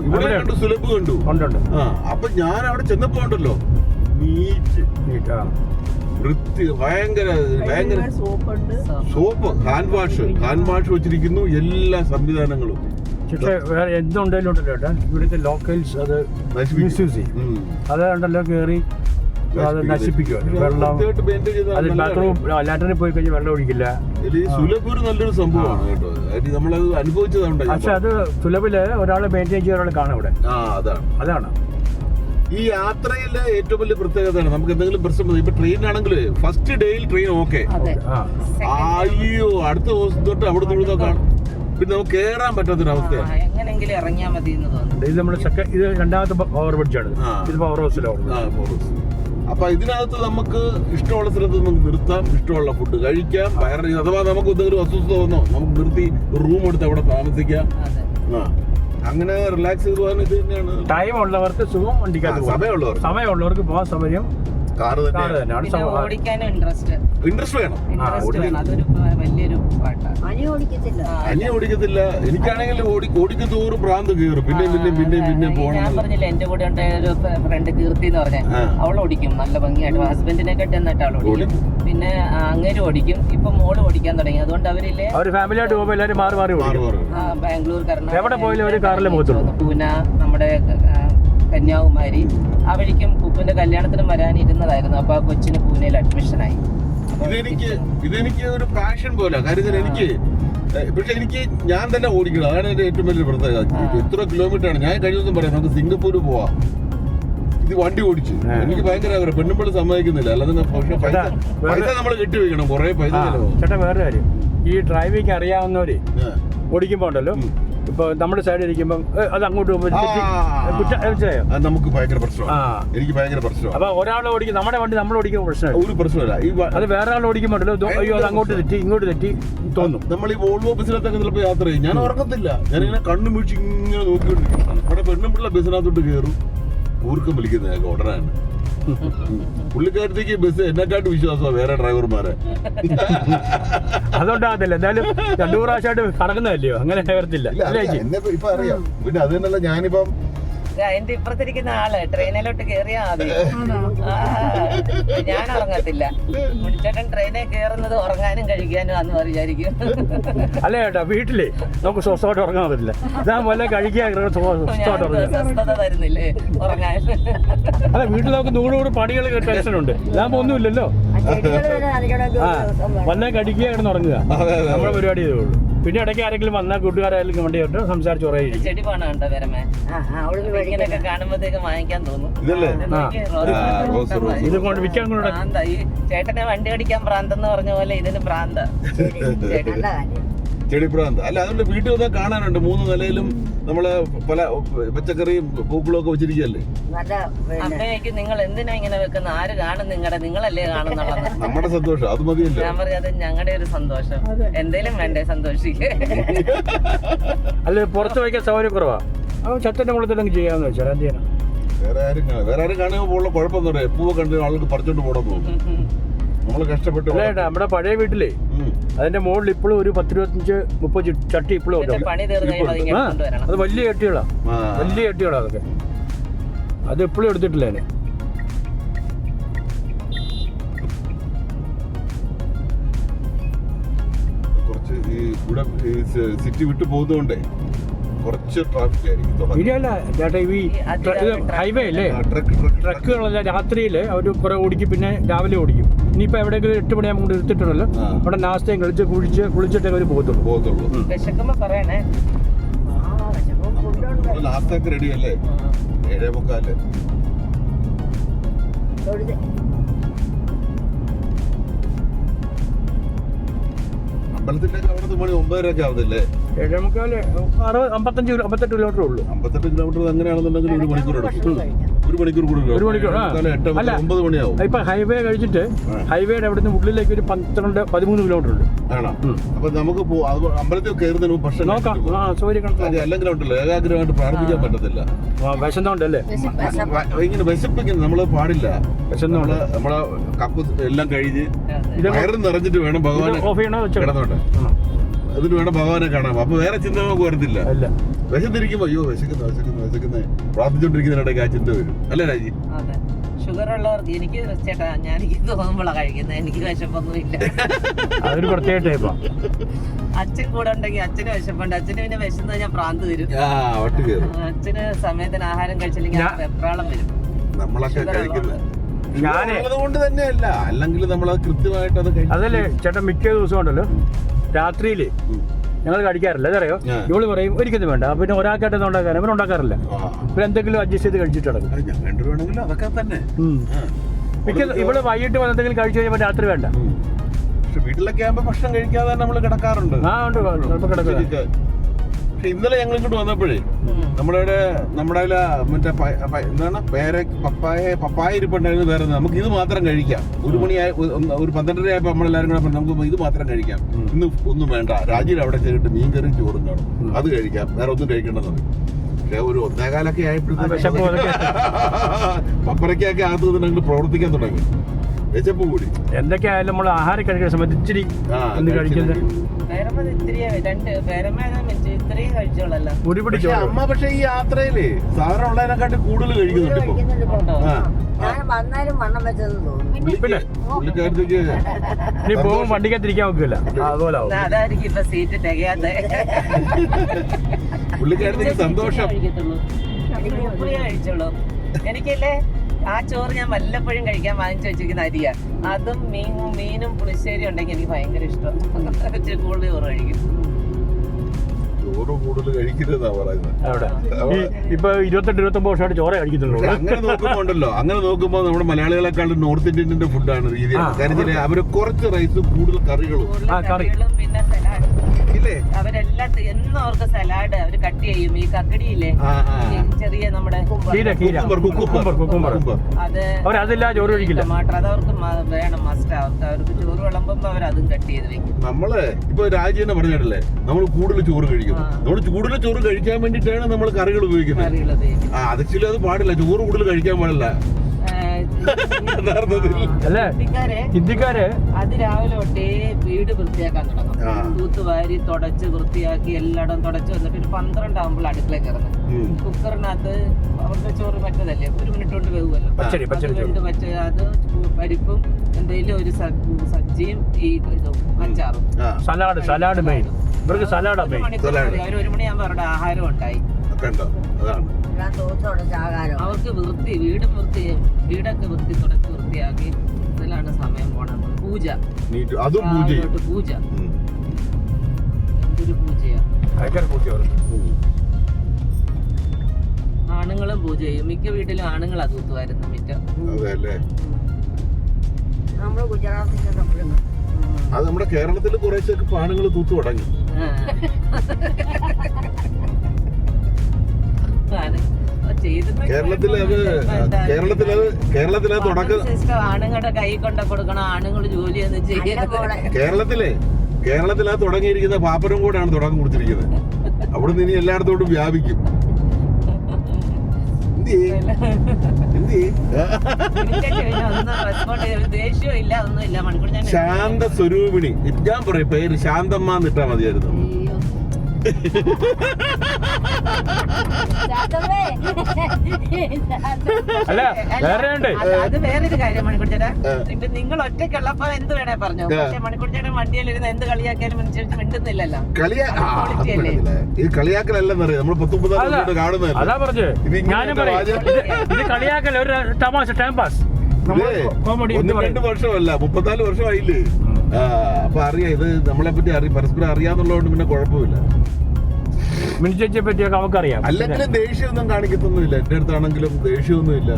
സുലഭ് കണ്ടു. അപ്പൊ ഞാൻ അവിടെ ചെന്നപ്പോ ഉണ്ടല്ലോ വൃത്തി, ഭയങ്കര സോപ്പ്, ഹാൻഡ് വാഷ് വെച്ചിരിക്കുന്നു, എല്ലാ സംവിധാനങ്ങളും. പക്ഷേ വേറെ എന്തുണ്ടെങ്കിലും ഉണ്ടല്ലോ ചേട്ടാ, ഇവിടുത്തെ ലോക്കൽസ് അത് മിസ്യൂസ് ചെയ്യും. അതുകൊണ്ടല്ലോ കയറി അത് നശിപ്പിക്കുക. വെള്ളം അത് ബാത്റൂം ലാറ്ററിൽ പോയി കഴിഞ്ഞാൽ വെള്ളം ഒഴിക്കില്ല. സുലഭ് ഒരു നല്ലൊരു സംഭവമാണ് കേട്ടോ, നമ്മളത് അനുഭവിച്ചതുകൊണ്ട്. പക്ഷെ അത് സുലഭില് ഒരാളെ മെയിൻറ്റെയിൻ ചെയ്യുന്ന ഒരാളെ കാണാം ഇവിടെ. അതാണ് ഈ യാത്രയിലെ ഏറ്റവും വലിയ പ്രത്യേകതയാണ്. നമുക്ക് എന്തെങ്കിലും പ്രശ്നം, ഇപ്പൊ ട്രെയിനാണെങ്കിൽ ഫസ്റ്റ് ഡേയിൽ ട്രെയിൻ ഓക്കെ, അയ്യോ അടുത്ത ദിവസം തൊട്ട് അവിടെ നിന്ന് കാണും, പിന്നെ നമുക്ക് കേറാൻ പറ്റാത്തൊരവസ്ഥയാണ്. ഇത് നമ്മുടെ ഇത് രണ്ടാമത്തെ പവർ ബ്രിഡ്ജാണ്, ഇത് പവർ ഹൗസിലാണ്. അപ്പൊ ഇതിനകത്ത് നമുക്ക് ഇഷ്ടമുള്ള സ്ഥലത്ത് നമുക്ക് നിർത്താം, ഇഷ്ടമുള്ള ഫുഡ് കഴിക്കാം. അഥവാ നമുക്ക് എന്തെങ്കിലും അസ്വസ്ഥത വന്നോ നമുക്ക് നിർത്തി റൂം എടുത്ത് അവിടെ താമസിക്കാം. അങ്ങനെ റിലാക്സ് ചെയ്ത് പോകാൻ ഇത് തന്നെയാണ്. ടൈം ഉള്ളവർക്ക് സുഖം, വണ്ടിക്കകത്ത് സമയമുള്ളവർക്ക് പോകാൻ സൗകര്യം കാറ് തന്നെയാണ്. ഇൻട്രസ്റ്റ് വേണം. അനിയ ഓടിക്കത്തില്ല. എനിക്കാണെങ്കിൽ ഓടിക്കും തോറും ഭ്രാന്ത് കയറും. പിന്നെ പോകണം. ഞാൻ പറഞ്ഞില്ല, എന്റെ കൂടെ ഒരു ഫ്രണ്ട് കീർത്തി എന്ന് പറഞ്ഞ അവൾ ഓടിക്കും നല്ല ഭംഗിയായിട്ട്, ഹസ്ബൻഡിനെ കെട്ടി എന്നിട്ട് അവൾ ഓടിക്കും. പിന്നെ അങ്ങേരും ഓടിക്കും, ഇപ്പൊ മോള് ഓടിക്കാൻ തുടങ്ങി. അതുകൊണ്ട് അവരില്ലേ ഫാമിലി ആയിട്ട് പോകുമ്പോൾ എല്ലാവരും മാറി ബാംഗ്ലൂർ, കർണാടക, പൂന, നമ്മുടെ കന്യാകുമാരി, ആ വഴിക്കും കുപ്പുവിന്റെ കല്യാണത്തിനും വരാനിരുന്നതായിരുന്നു. അപ്പൊ ആ കൊച്ചിന് പൂനെയിൽ അഡ്മിഷനായി. ഇതെനിക്ക് ഒരു പാഷൻ പോലെ. കാര്യം എനിക്ക് ഞാൻ തന്നെ ഓടിക്കണം, അതാണ് എന്റെ ഏറ്റവും വലിയ പ്രത്യേകത. എത്ര കിലോമീറ്റർ ആണ്. ഞാൻ കഴിഞ്ഞ ദിവസം പറയാം നമുക്ക് സിംഗപ്പൂര് പോവാം, ഇത് വണ്ടി ഓടിച്ചു. എനിക്ക് ഭയങ്കര ആഗ്രഹം, പെണ്ണുമ്പോൾ സമ്മതിക്കുന്നില്ല. അല്ലാതെ പൈസ നമ്മൾ കെട്ടി വെക്കണം, കുറെ പൈസ ചെലവ്. ചേട്ടാ വേറെ കാര്യം, ഈ ഡ്രൈവിംഗ് അറിയാവുന്നവര് ഓടിക്കുമ്പോ ഉണ്ടല്ലോ, ഇപ്പൊ നമ്മുടെ സൈഡിൽ ഇരിക്കുമ്പോ അത് അങ്ങോട്ട് നമുക്ക് ഭയങ്കര പ്രശ്നമാണ്. എനിക്ക് ഭയങ്കര പ്രശ്നമാണ്. അപ്പൊ ഒരാൾ ഓടിക്കും, നമ്മുടെ വണ്ടി നമ്മൾ ഓടിക്കുമ്പോൾ പ്രശ്നമില്ല, ഒരു പ്രശ്നമില്ല. അത് വേറെ ആൾ ഓടിക്കുമ്പോണ്ടല്ലോ അയ്യോ അത് അങ്ങോട്ട് തെറ്റി ഇങ്ങോട്ട് തെറ്റി തോന്നും. നമ്മൾ ഈ വോൾവോ ബസ്സിനകത്തൊക്കെ ചിലപ്പോൾ യാത്ര ചെയ്യും, ഞാൻ ഉറങ്ങത്തില്ല. ഞാനിങ്ങനെ കണ്ണു വീഴ്ച ഇങ്ങനെ നോക്കിക്കൊണ്ടിരിക്കും. നമ്മുടെ പെണ്ണുമ്പിള്ള ബസ്സിനകത്തോട്ട് കയറും, ഊർക്കം വിളിക്കുന്നത് ഉടനാണ്. പുള്ളിക്കാരത്തേക്ക് ബസ് എന്നെക്കാട്ട് വിശ്വാസമാണ് വേറെ ഡ്രൈവർമാരെ. അതുകൊണ്ടാകത്തില്ല, എന്തായാലും 2 പ്രാവശ്യമായിട്ട് കറങ്ങുന്നതല്ലയോ, അങ്ങനെ വരത്തില്ല. ഇപ്പൊ അറിയാം. പിന്നെ അത് തന്നെയല്ല, ഞാനിപ്പം അതിന്റെ ഇപ്പുറത്തിരിക്കുന്ന ആള് ട്രെയിനിലോട്ട് കേറിയാ മതി, ഞാൻ ഉറങ്ങത്തില്ല. മുടിച്ചേട്ടൻ ട്രെയിനിൽ കേറുന്നത് ഉറങ്ങാനും കഴിക്കാനും ആന്ന് വിചാരിക്കും. അല്ല ചേട്ടാ, വീട്ടില് നമുക്ക് സ്വസ്ഥമായിട്ട് ഉറങ്ങാൻ പറ്റില്ല. ഇതാ പോലെ കഴിക്കാൻ സ്വസ്ഥത തരുന്നില്ലേ ഉറങ്ങാൻ. അല്ല വീട്ടിൽ നമുക്ക് 100 പണികൾ ടെൻഷനുണ്ട്, ഇതാകുമ്പോ ഒന്നുമില്ലല്ലോ. വന്നാൽ കഴിക്കുക കിടന്ന് ഉറങ്ങുക, നമ്മുടെ പരിപാടി ചെയ്തേ ഉള്ളൂ. പിന്നെ ഇടയ്ക്ക് ആരെങ്കിലും വന്നാൽ കൂട്ടുകാരായാലും വണ്ടി തൊട്ട് സംസാരിച്ച് ഉറങ്ങിയിരിക്കും. ചെടി പോണോ വരമേ, ഇങ്ങനെയൊക്കെ കാണുമ്പോഴത്തേക്ക് വാങ്ങിക്കാൻ തോന്നും. ഇത് കൊണ്ട് വിൽക്കാൻ കൂടെ ഈ ചേട്ടനെ വണ്ടി ഓടിക്കാൻ ഭ്രാന്തെന്ന് പറഞ്ഞ പോലെ ഇതിന് ഭ്രാന്ത. ചെടിപ്രാന്ത് അല്ല, അതുകൊണ്ട് വീട്ടിൽ വന്നാൽ കാണാനുണ്ട്. 3 നിലയിലും നമ്മള് പല പച്ചക്കറിയും പൂക്കളും ഒക്കെ വെച്ചിരിക്കല്ലേ. അമ്മയ്ക്ക് നിങ്ങൾ എന്തിനാ ഇങ്ങനെ വെക്കുന്ന, ആര് കാണും, നിങ്ങളല്ലേ കാണുന്നുള്ളത്. നമ്മുടെ സന്തോഷം അത് മതിയല്ലോ. ഞാൻ പറഞ്ഞത് ഞങ്ങളുടെ ഒരു സന്തോഷം, എന്തേലും വേണ്ടേ സന്തോഷിക്കേ. അല്ല പുറത്ത് വയ്ക്കാൻ സൗകര്യം കുറവാ, ചട്ടന്റെ കുളത്തിലങ്ങ് ചെയ്യാന്ന് വെച്ചാൽ എന്ത് ചെയ്യണം. വേറെ ആരും കാണുമ്പോൾ ഉള്ള കുഴപ്പമെന്ന് പറയാം, പൂവ് കണ്ട് ആൾക്ക് പറിച്ചോണ്ട് പോകണം തോന്നും. നമ്മള് കഷ്ടപ്പെട്ടു. നമ്മുടെ പഴയ വീട്ടിലേ അതിന്റെ മുകളിൽ ഇപ്പോഴും ഒരു 10-25-30 ചട്ടി ഇപ്പോഴും അത് വലിയ ചട്ടികളാ, അതൊക്കെ അത് എപ്പോഴും എടുത്തിട്ടില്ല. അതിന് കുറച്ച് ഈ ഇവിടെ സിറ്റി വിട്ടു പോകുന്നതുകൊണ്ടേ കുറച്ച് ട്രാഫിക് ആയിരിക്കും. ഇല്ല ചേട്ടാ, ഈ ഹൈവേ അല്ലേ, ട്രക്കുകളെല്ലാം രാത്രിയിൽ അവർ കുറെ ഓടിക്കും, പിന്നെ രാവിലെ ഓടിക്കും. ഇനിയിപ്പോ എവിടെയെങ്കിലും 8 മണിയാകുമ്പോൾ എടുത്തിട്ടുണ്ടല്ലോ, അവിടെ നാസ്തയും കഴിച്ച് കുളിച്ചിട്ടേ അവർ പോകത്തുള്ളൂ. പറയണേ നാസ്തയൊക്കെ റെഡി അല്ലേ? 7:45. അമ്പലത്തിലേക്ക് അവിടെ മണി 9:30 ആവുന്നില്ലേ? 55 58 കിലോമീറ്റർ ഉള്ളൂ. 58 കിലോമീറ്റർ എങ്ങനെയാണെന്നുണ്ടെങ്കിൽ 1 മണിക്കൂർ എടുക്കും. 1 മണിക്കൂർ കൂടുതൽ. 1 മണിക്കൂർ. 9 മണിയാവും. ഇപ്പൊ ഹൈവേ കഴിച്ചിട്ട് ഹൈവേയുടെ അവിടെ നിന്ന് ഉള്ളിലേക്ക് ഒരു 13 കിലോമീറ്റർ ഉണ്ട്. ആണോ? അപ്പൊ നമുക്ക് അമ്പലത്തിൽ കയറുന്നതിന് ഭക്ഷണം നോക്കാം. സൗകര്യം അല്ലെങ്കിൽ ഉണ്ടല്ലോ ഏകാഗ്രമായിട്ട് പ്രാർത്ഥിക്കാൻ പറ്റത്തില്ല. വിശന്നുണ്ടല്ലേ? ഇങ്ങനെ വിശപ്പിക്കുന്നു നമ്മള് പാടില്ല. വിശന്നുണ്ട്. നമ്മളെ കപ്പ് എല്ലാം കഴിഞ്ഞ് വയറും നിറഞ്ഞിട്ട് വേണം ഭഗവാനെ കിടന്നോട്ടെ. അതിന് വേണം ഭഗവാനെ കാണാം. അപ്പൊ വേറെ ചിന്ത നമുക്ക് വരത്തില്ല. വിശന്നിരിക്കുമ്പോ അയ്യോ വിശക്കുന്നേ പ്രാർത്ഥിച്ചോണ്ടിരിക്കുന്നതിനിടയ്ക്ക് ആ ചിന്ത വരും. അല്ലേ രാജി? ഷുഗർ ഉള്ളവർക്ക് എനിക്ക് ചേട്ടാ ഞാൻ തോന്നുമ്പോഴാണ് കഴിക്കുന്നത്. എനിക്ക് വിശപ്പൊന്നുമില്ല. അതൊരു പ്രത്യേക ടൈപ്പാ. അച്ഛൻ കൂടെ ഉണ്ടെങ്കിൽ അച്ഛന് വിശപ്പുണ്ട്. അച്ഛന് പിന്നെ വിശന്ന് ഞാൻ പ്രാന്ത് വരും. അച്ഛന് സമയത്തിന് ആഹാരം കഴിച്ചില്ലെങ്കിൽ വെപ്രാളം വരും. നമ്മളൊക്കെ കഴിക്കുന്നത് കൊണ്ട് തന്നെയല്ല, അല്ലെങ്കിൽ നമ്മളത് കൃത്യമായിട്ട് അത് അതല്ലേ ചേട്ടൻ മിക്ക ദിവസം ഉണ്ടല്ലോ രാത്രിയില് ഞങ്ങൾ കഴിക്കാറില്ല. അതറിയോ? ഇവള് പറയും ഒരിക്കലും വേണ്ട. പിന്നെ ഒരാൾക്കായിട്ട് ഉണ്ടാക്കാൻ അവൻ ഉണ്ടാക്കാറില്ല. പിന്നെ എന്തെങ്കിലും അഡ്ജസ്റ്റ് ചെയ്ത് കഴിച്ചിട്ട് നടക്കും. അതൊക്കെ തന്നെ മിക്ക ഇവള് വൈകിട്ട് എന്തെങ്കിലും കഴിച്ചു കഴിയുമ്പോൾ രാത്രി വേണ്ട. വീട്ടിലൊക്കെ ആകുമ്പോ ഭക്ഷണം കഴിക്കാതെ നമ്മൾ കിടക്കാറുണ്ട്. കിടക്കുക. പക്ഷെ ഇന്നലെ ഞങ്ങൾ ഇങ്ങോട്ട് വന്നപ്പോഴേ നമ്മുടെ മറ്റേ എന്താണ് പപ്പായ ഇരിപ്പുണ്ടായിരുന്നു. വേറെ നമുക്ക് ഇത് മാത്രം കഴിക്കാം. 1 മണിയായി 12:30 ആയപ്പോ നമ്മളെല്ലാരും കൂടെ നമുക്ക് ഇത് മാത്രം കഴിക്കാം, ഇന്ന് ഒന്നും വേണ്ട. രാജിയിൽ അവിടെ ചെയ്തിട്ട് മീൻകറി ചോറും കാണും, അത് കഴിക്കാം, വേറെ ഒന്നും കഴിക്കേണ്ടെന്ന് പറയും. പക്ഷെ ഒരു 1:15 ആയപ്പോഴത്തേക്ക് പപ്പരക്കൊക്കെ അകത്ത് ഞങ്ങൾ പ്രവർത്തിക്കാൻ തുടങ്ങി. വിശപ്പ് കൂടി. എന്തൊക്കെയായാലും നമ്മൾ ആഹാരം കഴിക്കുന്ന സമയത്ത് ഇച്ചിരി കഴിക്കുന്നത് അമ്മ. പക്ഷെ ഈ യാത്രയില് സാധാരണ ഉള്ളതിനെക്കാട്ടി കൂടുതൽ കഴിക്കുന്നുണ്ട് ഇപ്പൊ. പിന്നെ ഇനി പോകും വണ്ടിക്കകത്തിരിക്കാൻ നോക്കില്ല. അതുപോലെ പുള്ളിക്കാരത്തേക്ക് സന്തോഷം. എനിക്കല്ലേ ആ ചോറ് ഞാൻ വല്ലപ്പോഴും കഴിക്കാൻ വാങ്ങിച്ചു വെച്ചിരിക്കുന്ന അരിയാ. അതും മീനും പുളിശ്ശേരി ഉണ്ടെങ്കിൽ എനിക്ക് ഭയങ്കര ഇഷ്ടം. കൂടുതൽ ചോറ് കഴിക്കും. ചോറ് കൂടുതൽ കഴിക്കരുതാ പറയുന്നത്. ഇപ്പൊ 28-29 വർഷമായിട്ട് ചോറേ കഴിക്കുന്നുള്ളൂ. അങ്ങനെ നോക്കുമ്പോണ്ടല്ലോ, അങ്ങനെ നോക്കുമ്പോ നമ്മുടെ മലയാളികളെക്കാളും നോർത്ത് ഇന്ത്യന്റെ ഫുഡാണ് രീതി. കാരണം അവര് കുറച്ച് റൈസും കൂടുതൽ കറികളും പിന്നെ സലാഡ് ഇല്ലേ. അവരെല്ലാം എന്നും അവർക്ക് സലാഡ് അവര് കട്ട് ചെയ്യും. ഈ കക്കടിയില്ലേ ചെറിയ നമ്മുടെ അത് അതില്ല ചോറ് കഴിക്കില്ല. ടമാട്ടർ അത് അവർക്ക് വേണം, മസ്റ്റ്. അവർക്ക് ചോറ് വിളമ്പുമ്പോ അവരതും കട്ട് ചെയ്ത് വെക്കും. നമ്മള് ഇപ്പൊ രാജ്യം പറഞ്ഞിട്ടില്ലേ, നമ്മൾ കൂടുതൽ ചോറ് കഴിക്കും. നമ്മൾ കൂടുതൽ ചോറ് കഴിക്കാൻ വേണ്ടിയിട്ടാണ് നമ്മൾ കറികൾ ഉപയോഗിക്കുന്നത്. ആക്ച്വലി അത് പാടില്ല. ചോറ് കൂടുതൽ കഴിക്കാൻ പാടില്ല. ഹിന്ദിക്കാര് അത് രാവിലെ തൊട്ടേ വീട് വൃത്തിയാക്കാൻ തുടങ്ങും. തൂത്തുവാരി തുടച്ച് വൃത്തിയാക്കി എല്ലായിടം തുടച്ച് വന്നിട്ട് ഒരു 12 ആകുമ്പോൾ അടുക്കളയിൽ ഇറങ്ങും. കുക്കറിനകത്ത് അവരുടെ ചോറ് പറ്റതല്ലേ, 1 മിനിറ്റ് കൊണ്ട് വേവുമല്ലോ. അത് പരിപ്പും എന്തെങ്കിലും ഒരു സബ്ജിയും ഈ ഇതും അച്ചാറും സലാഡ് മെയിൻ. ഇവർക്ക് സലാഡ് 1 മണിയാകുമ്പോ അവരുടെ ആഹാരം ഉണ്ടായി. അവർക്ക് വീടൊക്കെ തുടച്ച് വൃത്തിയാക്കി ഇതിലാണ് സമയം പോണത്. പൂജ എന്തൊരു പൂജയാ. ആണുങ്ങളും പൂജ ചെയ്യും. മിക്ക വീട്ടിലും ആണുങ്ങളാ തൂത്തുവായിരുന്നു മിറ്റം. അത് നമ്മുടെ കേരളത്തിൽ കുറേശ്ശൊക്കെ ആണുങ്ങൾ തൂത്തു തുടങ്ങി. കേരളത്തിലെ തുടക്കം ആണുങ്ങളുടെ കൈ കൊണ്ട കൊടുക്കണം. ആണുങ്ങൾ ജോലിയൊന്നും ചെയ്യരുത്. കേരളത്തിൽ അത് തുടങ്ങിയിരിക്കുന്ന പാപ്പനും കൂടെയാണ് തുടക്കം കൊടുത്തിരിക്കുന്നത്. അവിടെ നിന്ന് ഇനി എല്ലായിടത്തോട്ടും വ്യാപിക്കും. ശാന്ത സ്വരൂപിണി. ഞാൻ പറയും പേര് ശാന്തമ്മ എന്നിട്ടാ മതിയായിരുന്നു. അല്ല അത് വേറൊരു കാര്യം മണിക്കുട്ടിയുടെ. ഇപ്പൊ നിങ്ങൾ ഒറ്റയ്ക്കുള്ളപ്പോ എന്ത് വേണേ പറഞ്ഞു. പക്ഷെ മണിക്കുട്ടിയുടെ വണ്ടിയിലിരുന്ന് എന്ത് കളിയാക്കിയാലും അനുസരിച്ച് മിണ്ടുന്നില്ലല്ലോ. ഇത് കളിയാക്കലല്ലെന്നറിയാം. നമ്മൾ 19 കാണുന്നത്. അതാ പറഞ്ഞു. ഞാനും പറയും ഇത് കളിയാക്കല്ല, ഒരു തമാശ, ടൈം പാസ്. 1-2 വർഷമല്ല, 34 വർഷമായില്ലേ. അപ്പൊ അറിയാം, ഇത് നമ്മളെ പറ്റി പരസ്പരം അറിയാന്നുള്ളതുകൊണ്ട് പിന്നെ കുഴപ്പമില്ല. മിനി ചേച്ചിയെ പറ്റിയൊക്കെ അവക്കറിയാം. അല്ലെങ്കിലും ദേഷ്യമൊന്നും കാണിക്കത്തൊന്നുമില്ല. എന്റെ അടുത്താണെങ്കിലും ദേഷ്യമൊന്നുമില്ല.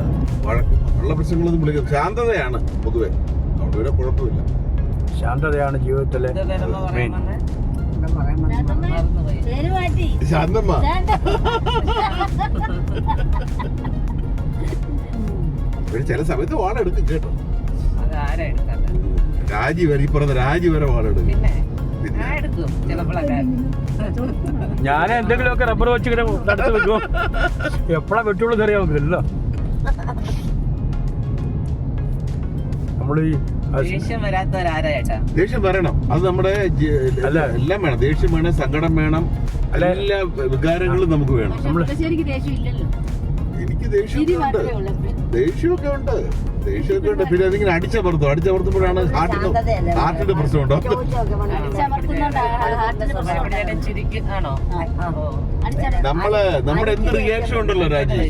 ഉള്ള പ്രശ്നങ്ങളൊന്നും വിളിക്കും. ശാന്തതയാണ് പൊതുവെ. അവിടെ ഒരു കുഴപ്പമില്ല. ശാന്തതയാണ് ജീവിതത്തിലെ മെയിൻ. ശാന്തമ്മ ചില സമയത്ത് വാളെടുക്കും കേട്ടോ. രാജി വരെ ഈ പറഞ്ഞ രാജി വരെ വാളെടുക്കും. ഞാൻ എന്തെങ്കിലുമൊക്കെ റബ്ബർ വെച്ച് ഇങ്ങനെ തടുത്ത് വെക്കും. എപ്പോഴാ വെട്ടുള്ളൂ അറിയാമല്ലോ. നമ്മള് ഈ ദേഷ്യം വരണം. അത് നമ്മുടെ എല്ലാം വേണം. ദേഷ്യം വേണം, സങ്കടം വേണം, എല്ലാ വികാരങ്ങളും നമുക്ക് വേണം. എനിക്ക് ദേഷ്യമൊക്കെ ഉണ്ട്. ദേഷ്യമൊക്കെ ഉണ്ട്. പിന്നെ അതിങ്ങനെ അടിച്ചമർത്തുമ്പോഴാണ് ഹാർട്ടിന്റെ പ്രശ്നമുണ്ടോ. നമ്മുടെ എന്ത് റിയാക്ഷൻ ഉണ്ടല്ലോ രാജി.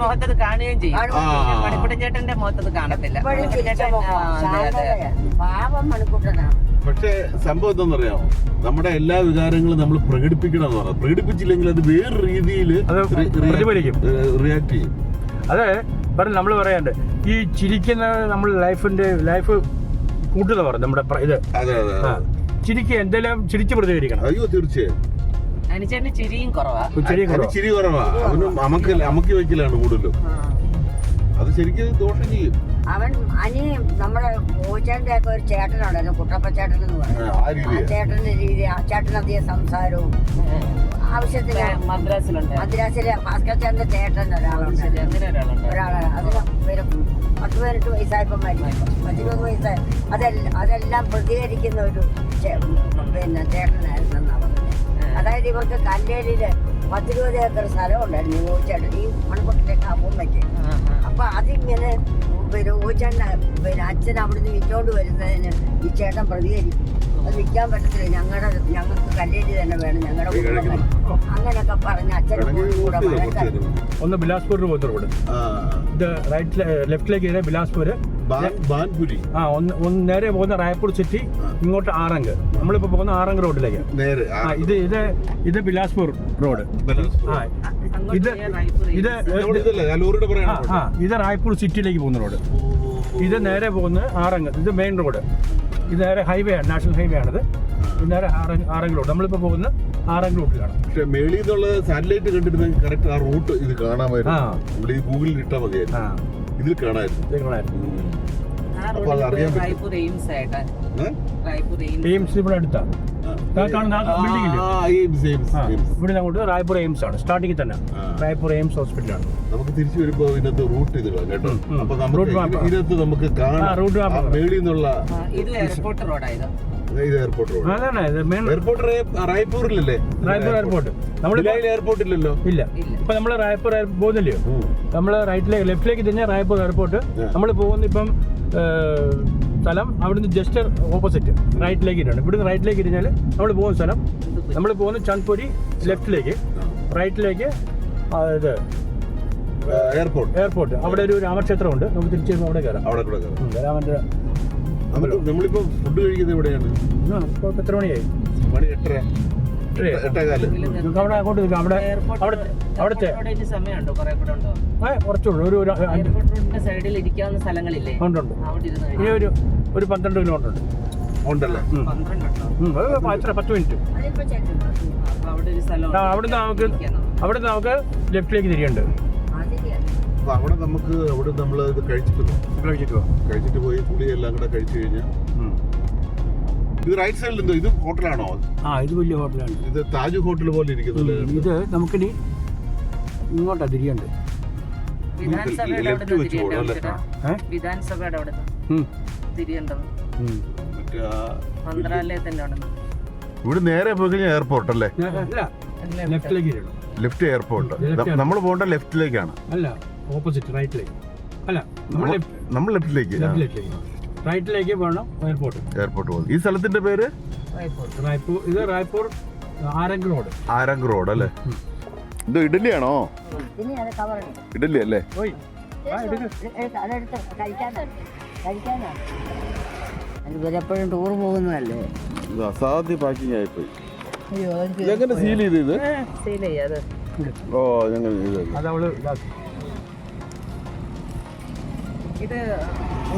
മുഖത്തത് കാണുകയും ചെയ്യും. മണിക്കുട്ടൻചേട്ടന്റെ മുഖത്തത് കാണത്തില്ല. പക്ഷെ സംഭവം എന്താണെന്നറിയാമോ, നമ്മുടെ എല്ലാ വികാരങ്ങളും നമ്മൾ പ്രകടിപ്പിക്കണം എന്ന് പറയാം. പ്രകടിപ്പിച്ചില്ലെങ്കിൽ അത് വേറെ രീതിയിൽ റിയാക്ട് ചെയ്യും. അതെ നമ്മൾ പറയാണ്ട് ഈ ചിരിക്കുന്ന നമ്മൾ ലൈഫ് കൂട്ടുന്ന പറയും നമ്മുടെ ഇത്. ചിരിക്കുക, എന്തെല്ലാം ചിരിച്ച് പ്രതികരിക്കണം. അയ്യോ തീർച്ചയായും. അനുചേട്ടന് ചിരിയും കുറവാ. ചിരി കുറവാ. അവനും അമക്കി വയ്ക്കലാണ് കൂടുതലും. അത് ശരിക്കും ദോഷം ചെയ്യും. അവൻ നമ്മുടെ മോചന്റെ ഒക്കെ ഒരു ചേട്ടനുണ്ടായിരുന്നു, കുട്ടപ്പ ചേട്ടൻ എന്ന് പറയും. ചേട്ടന്റെ രീതി, ചേട്ടനധികം സംസാരവും ആവശ്യത്തിന്. മദ്രാസിലെ ഭാസ്കർ ചേട്ടന്റെ ചേട്ടൻ ഒരാളുണ്ട്. അതിന് 10-18 വയസ്സായപ്പോ മരിച്ചു. 20 വയസ്സായി. അതെല്ലാം പ്രതികരിക്കുന്ന ഒരു ചേട്ടനായിരുന്നു പറഞ്ഞത്. അതായത് ഇവർക്ക് കല്ലേലില് 10-20 ഏക്കർ സ്ഥലം ഉണ്ടായിരുന്നു ഓച്ചേട്ടൻ, ഈ മൺപൊട്ടിലേക്ക് അമ്മയ്ക്ക്. അപ്പൊ അതിങ്ങനെ ഓച്ചേട്ടൻ അച്ഛൻ അവിടുന്ന് വിറ്റോണ്ട് വരുന്നതിന് ഈ ചേട്ടൻ പ്രതികരിക്കും. അത് വിൽക്കാൻ പറ്റത്തില്ല, ഞങ്ങൾക്ക് കല്ലേരി തന്നെ വേണം, ഞങ്ങളുടെ അങ്ങനെയൊക്കെ പറഞ്ഞ് അച്ഛനും കൂടെ വഴക്കായിരുന്നു. ഒന്ന് ബിലാസ്പൂർ പോകുന്ന റോഡ്, ഇത് ലെഫ്റ്റിലേക്ക് ബിലാസ്പൂർ. ഒന്ന് നേരെ പോകുന്ന റായ്പൂർ സിറ്റി, ഇങ്ങോട്ട് ആറങ്ക്. നമ്മളിപ്പോ പോകുന്ന ആറങ്ക് റോഡിലേക്ക്. ഇത് ബിലാസ്പൂർ റോഡ്. ഇത് റായ്പൂർ സിറ്റിയിലേക്ക് പോകുന്ന റോഡ്. ഇത് നേരെ പോകുന്ന ആറങ്ക്. ഇത് മെയിൻ റോഡ്. ഇത് നേരെ ഹൈവേ ആണ്, നാഷണൽ ഹൈവേ ആണിത്. ഇത് നേരെ ആറങ്ക് റോഡ്. നമ്മളിപ്പോ പോകുന്ന ആറങ്ക് റോഡിലാണ്. പക്ഷെ മേളിൽ നിന്നുള്ള സാറ്റലൈറ്റ് കണ്ടിരുന്നെങ്കിൽ കറക്റ്റ് ആ റൂട്ട് ഇത് കാണാമായിരുന്നു. ഗൂഗിളിൽ ഇട്ടാൽ മതിയായിരുന്നു, ഇതിൽ കാണാമായിരുന്നു. ഇവിടെ അടുത്താ ഇവിടെ അങ്ങോട്ട് റായ്പൂർ എയിംസ് ആണ്. സ്റ്റാർട്ടിങ് തന്നെ റായ്പൂർ എയിംസ് ഹോസ്പിറ്റലാണ്. നമുക്ക് തിരിച്ചു വരുമ്പോ ഇതിനകത്ത് റൂട്ട് ഇത് കേട്ടോ. അപ്പൊ ഇതിനകത്ത് നമുക്ക് കാണാം മേളിൽ നിന്നുള്ള എയർപോർട്ട് റോഡായത്. എയർപോർട്ട് റായ്പൂരിലല്ലേ? റായ്പൂർ എയർപോർട്ട്. നമ്മൾ എയർപോർട്ട് ഇല്ലല്ലോ. ഇല്ല. ഇപ്പൊ നമ്മള് റായ്പൂർ പോകുന്നില്ലയോ? നമ്മള് ലെഫ്റ്റിലേക്ക് തന്നെ റായ്പൂർ എയർപോർട്ട്. നമ്മൾ പോകുന്ന ഇപ്പം സ്ഥലം അവിടുന്ന് ജസ്റ്റ് ഓപ്പോസിറ്റ് റൈറ്റിലേക്ക് ഇട്ടാണ്. ഇവിടുന്ന് റൈറ്റിലേക്ക് ഇരിഞ്ഞാൽ നമ്മൾ പോകുന്ന സ്ഥലം, നമ്മൾ പോകുന്ന ചന്ദ്പൊരി ലെഫ്റ്റിലേക്ക്, റൈറ്റിലേക്ക് ഇത് എയർപോർട്ട്. അവിടെ ഒരു രാമക്ഷേത്രം ഉണ്ട്. നമുക്ക് തിരിച്ചു വരുമ്പോൾ അവിടെ കയറാം. രാമന്റെ നമ്മളിപ്പോ ഫുഡ് കഴിക്കുന്നത് എവിടെയാണ്? എത്ര മണിയായി? മണി 8:30. അവിടെ അങ്ങോട്ട് അവിടുത്തെ കുറച്ചുള്ളൂ. സൈഡിൽ ഇരിക്കാവുന്ന സ്ഥലങ്ങളില്ലേ? ഉണ്ട്. ഇനി ഒരു 12 കിലോമീറ്റർ ഉണ്ട്. ഉണ്ടല്ലേ? 10 മിനിറ്റ്. അവിടെ നമുക്ക് ലെഫ്റ്റിലേക്ക് തിരിയുണ്ട്. അവിടെ നമ്മൾ ഇത് കഴിച്ചിട്ട് പോയി കുളിയെല്ലാം കൂടെ കഴിച്ചു കഴിഞ്ഞാൽ ഇത് റൈറ്റ് സൈഡിൽ എന്തോ, ഇത് ഹോട്ടലാണോ? ഇത് വലിയ ഹോട്ടലാണ്. ഇത് താജ് ഹോട്ടൽ പോലെ ഇരിക്കുന്നില്ല. ഇത് നമുക്കിനി ഇങ്ങോട്ടാ തിരിയുണ്ട്. വിധാൻസഭയുടെ അവിടെ തിരിയേണ്ടത് മന്ത്രാലയത്തിന്റെ അവിടെ. ഇവിടെ നേരെ പോയി കഴിഞ്ഞാൽ എയർപോർട്ട് അല്ലേ? ലെഫ്റ്റിലേക്ക്. Left airport. നമ്മൾ പോകേണ്ട ലെഫ്റ്റിലേക്കാണ്. അല്ല, ഓപ്പോസിറ്റ് റൈറ്റിലേക്ക്. അല്ല, നമ്മൾ ലെഫ്റ്റിലേക്ക്. റൈറ്റിലേക്ക് പോകണം. എയർപോർട്ട് പോകും. ഈ സ്ഥലത്തിന്റെ പേര് റായ്പൂർ. ഇത് റായ്പൂർ ആരങ്ക് റോഡ് അല്ലേ? ഇത് ഇഡലിയാണോ? ഇഡലി അല്ലേ? ഇവരെപ്പോഴും ടൂർ പോകുന്നതല്ലേ? ഇത് അസാധ്യ പാക്കിംഗ് ആയിപ്പോയി. അയ്യോ ഇതെങ്ങനെ സീൽ ചെയ്ത് ഇത് സെയിൽ ചെയ്യാത് ഓ ഞങ്ങൾ ഇത് അതവള് ഇതാക്കി. ഇത്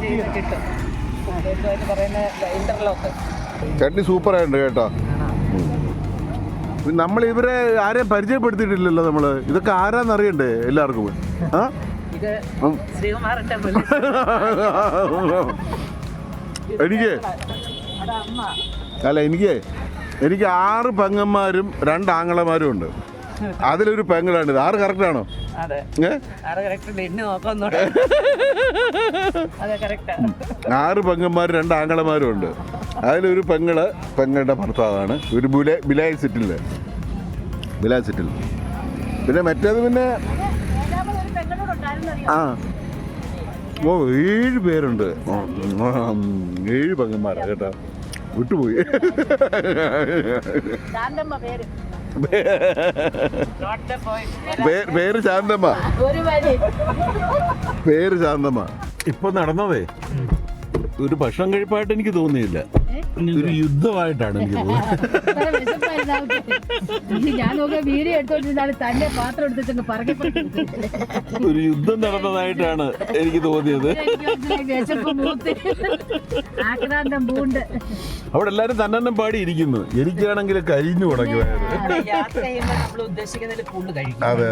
ചെയ്ത് കിട്ടും എന്തുവായിട്ട് പറയുന്ന ഇന്റർലോക്ക് ചട്നി സൂപ്പർ ആയിട്ടുണ്ട് കേട്ടോ. നമ്മൾ ഇവരെ ആരെയും പരിചയപ്പെടുത്തിയിട്ടില്ലല്ലോ നമ്മള്. ഇതൊക്കെ ആരാന്നറിയണ്ടേ എല്ലാവർക്കും? ആ ഇത് ശ്രീകുമാറിന്റെ എനിക്ക് അല്ല എനിക്ക് 6 പെങ്ങന്മാരും 2 ആങ്ങളമാരും ഉണ്ട്. അതിലൊരു പെങ്ങളാണിത്. 6 കറക്റ്റാണോ? അതെ അത് കറക്റ്റ് എണ്ണി നോക്കാൻ അതെ കറക്റ്റാ. 6 പെങ്ങന്മാരും 2 ആങ്ങളമാരും ഉണ്ട്. അതിലൊരു പെങ്ങളുടെ ഭർത്താവാണ് ഒരു ബിലായ് സിറ്റിൽ. പിന്നെ മറ്റേത് പിന്നെ ആ ഓ 7 പേരുണ്ട്. 7 പെങ്ങന്മാരാ കേട്ടോ. വിട്ടുപോയി. പേര് ശാന്തമ്മ. ഇപ്പൊ നടന്നതേ ഒരു ഭക്ഷണം കഴിപ്പായിട്ട് എനിക്ക് തോന്നിയില്ല, ഒരു യുദ്ധമായിട്ടാണ് എനിക്ക് തോന്നുന്നത്. ഞാൻ നോക്കിയ വീഡിയോ എടുത്തോണ്ടിരുന്നാണ് തന്നെ പാത്രം എടുത്തിട്ട് പറക്കി ഒരു യുദ്ധം നടന്നതായിട്ടാണ് എനിക്ക് തോന്നിയത്. വിശപ്പ് മൂത്ത് ആക്രാന്തം പൂണ്ട് അവിടെ എല്ലാരും തന്നെ പാടിയിരിക്കുന്നു. എനിക്കാണെങ്കിൽ കരിഞ്ഞു തുടങ്ങി. യാത്ര ചെയ്യുമ്പോൾ നമ്മൾ ഉദ്ദേശിക്കുന്നതിൽ കൂടുതൽ കഴിക്കും. അതെ.